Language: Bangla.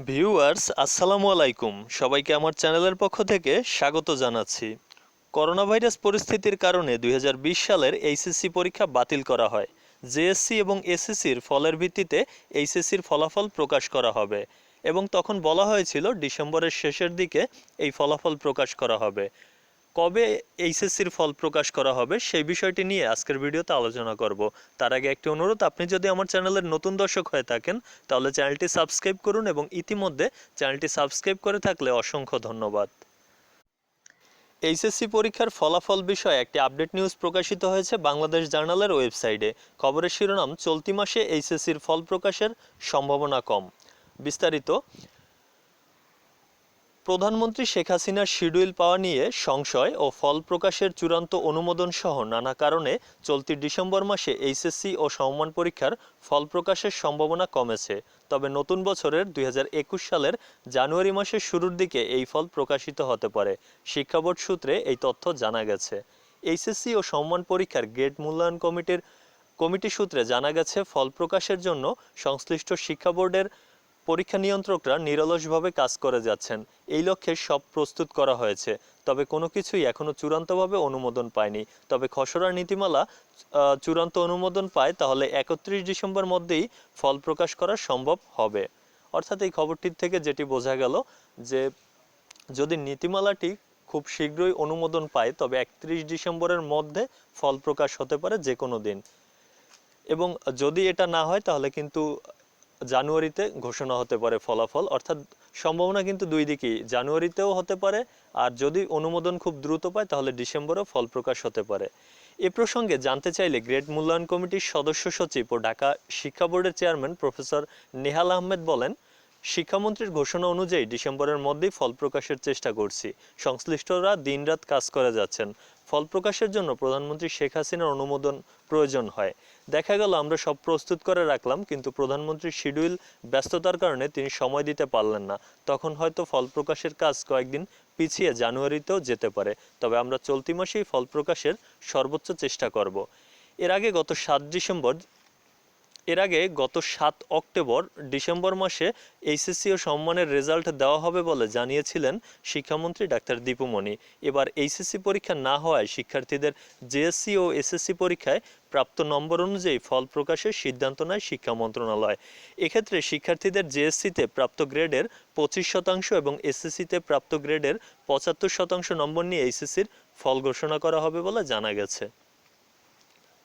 ভিউয়ার্স আসসালামু আলাইকুম, সবাইকে আমার চ্যানেলের পক্ষ থেকে স্বাগত জানাচ্ছি। করোনা ভাইরাস পরিস্থিতির কারণে 2020 সালের এইচএসসি পরীক্ষা বাতিল করা হয়। জেএসসি এবং এসএসসির ফলের ভিত্তিতে এইচএসসির ফলাফল প্রকাশ করা হবে এবং তখন বলা হয়েছিল ডিসেম্বরের শেষের দিকে এই ফলাফল প্রকাশ করা হবে। কবে এইচএসসির ফল প্রকাশ করা হবে সেই বিষয়টি নিয়ে আজকের ভিডিওতে আলোচনা করব। তার আগে একটি অনুরোধ, আপনি যদি আমার চ্যানেলের নতুন দর্শক হয়ে থাকেন তাহলে চ্যানেলটি সাবস্ক্রাইব করুন এবং ইতিমধ্যে চ্যানেলটি সাবস্ক্রাইব করে থাকলে অসংখ্য ধন্যবাদ। এইচএসসি পরীক্ষার ফলাফল বিষয়ে একটি আপডেট নিউজ প্রকাশিত হয়েছে বাংলাদেশ জার্নালের ওয়েবসাইটে। খবরের শিরোনাম, চলতি মাসে এইচএসসির ফল প্রকাশের সম্ভাবনা কম। বিস্তারিত, প্রধানমন্ত্রী শেখ হাসিনার শিডিউল পাওয়া নিয়ে সংশয় ও ফল প্রকাশের চূড়ান্ত অনুমোদন সহ নানা কারণে চলতি ডিসেম্বর মাসে এইচএসসি ও সমমান পরীক্ষার ফল প্রকাশের সম্ভাবনা কমেছে। তবে নতুন বছরের 2021 সালের জানুয়ারি মাসের শুরুর দিকে এই ফল প্রকাশিত হতে পারে। শিক্ষা বোর্ড সূত্রে এই তথ্য জানা গেছে। এইচএসসি ও সমমান পরীক্ষার গ্রেড মূল্যায়ন কমিটি সূত্রে জানা গেছে, ফল প্রকাশের জন্য সংশ্লিষ্ট শিক্ষা বোর্ডের পরীক্ষা নিয়ন্ত্রকরা নিরলসভাবে কাজ করে যাচ্ছেন। এই লক্ষ্যে সব প্রস্তুত করা হয়েছে, তবে কোনো কিছুই এখনও চূড়ান্তভাবে অনুমোদন পায়নি। তবে খসড়া নীতিমালা চূড়ান্ত অনুমোদন পায় তাহলে 31 ডিসেম্বর মধ্যেই ফল প্রকাশ করা সম্ভব হবে। অর্থাৎ এই খবরটির থেকে যেটি বোঝা গেল যে যদি নীতিমালাটি খুব শীঘ্রই অনুমোদন পায় তবে 31 ডিসেম্বরের মধ্যে ফল প্রকাশ হতে পারে যে কোনো দিন, এবং যদি এটা না হয় তাহলে কিন্তু জানুয়ারিতে ঘোষণা হতে পারে ফলাফল। অর্থাৎ সম্ভাবনা কিন্তু দুই দিকেই, জানুয়ারিতেও হতে পারে আর যদি অনুমোদন খুব দ্রুত পায় তাহলে ডিসেম্বরেও ফল প্রকাশ হতে পারে। এ প্রসঙ্গে জানতে চাইলে গ্রেড মূল্যায়ন কমিটির সদস্য সচিব ও ঢাকা শিক্ষা বোর্ডের চেয়ারম্যান প্রফেসর নেহাল আহমেদ বলেন, শিক্ষামন্ত্রীর ঘোষণা অনুযায়ী ডিসেম্বরের মধ্যেই ফল প্রকাশের চেষ্টা করছি। সংশ্লিষ্টরা দিনরাত কাজ করে যাচ্ছেন। ফল প্রকাশের জন্য প্রধানমন্ত্রী শেখ হাসিনার অনুমোদন প্রয়োজন হয়। দেখা গেল আমরা সব প্রস্তুত করে রাখলাম, কিন্তু প্রধানমন্ত্রীর শিডিউল ব্যস্ততার কারণে তিনি সময় দিতে পারলেন না। তখন হয়তো ফল প্রকাশের কাজ কয়েকদিন পিছিয়ে জানুয়ারিতেও যেতে পারে। তবে আমরা চলতি মাসেই ফল প্রকাশের সর্বোচ্চ চেষ্টা করব। এর আগে গত 7 অক্টোবর ডিসেম্বর মাসে এইচএসসি ও সমমানের রেজাল্ট দেওয়া হবে বলে জানিয়েছিলেন শিক্ষামন্ত্রী ডাক্তার দীপু মনি। এবার এইচএসসি পরীক্ষা না হওয়ায় শিক্ষার্থীদের জেএসসি ও এসএসসি পরীক্ষায় প্রাপ্ত নম্বর অনুযায়ী ফল প্রকাশের সিদ্ধান্ত নেয় শিক্ষা মন্ত্রণালয়। এক্ষেত্রে শিক্ষার্থীদের জেএসসিতে প্রাপ্ত গ্রেডের 25% এবং এসএসসিতে প্রাপ্ত গ্রেডের 75% নম্বর নিয়ে এইচএসসির ফল ঘোষণা করা হবে বলে জানা গেছে।